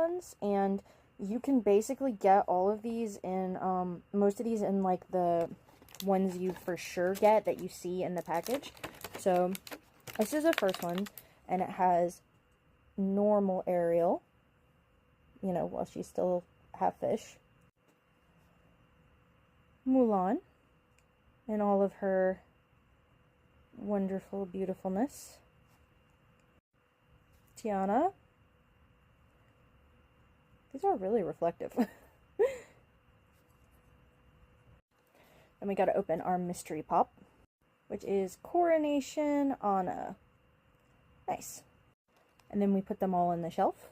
ones, and you can basically get all of these in, most of these in, like, the ones you for sure get that you see in the package. So, this is the first one, and it has normal Ariel, you know, while she's still half fish. Mulan, in all of her wonderful beautifulness. Tiana. These are really reflective. Then we gotta open our mystery pop, which is Coronation Anna. Nice. And then we put them all in the shelf.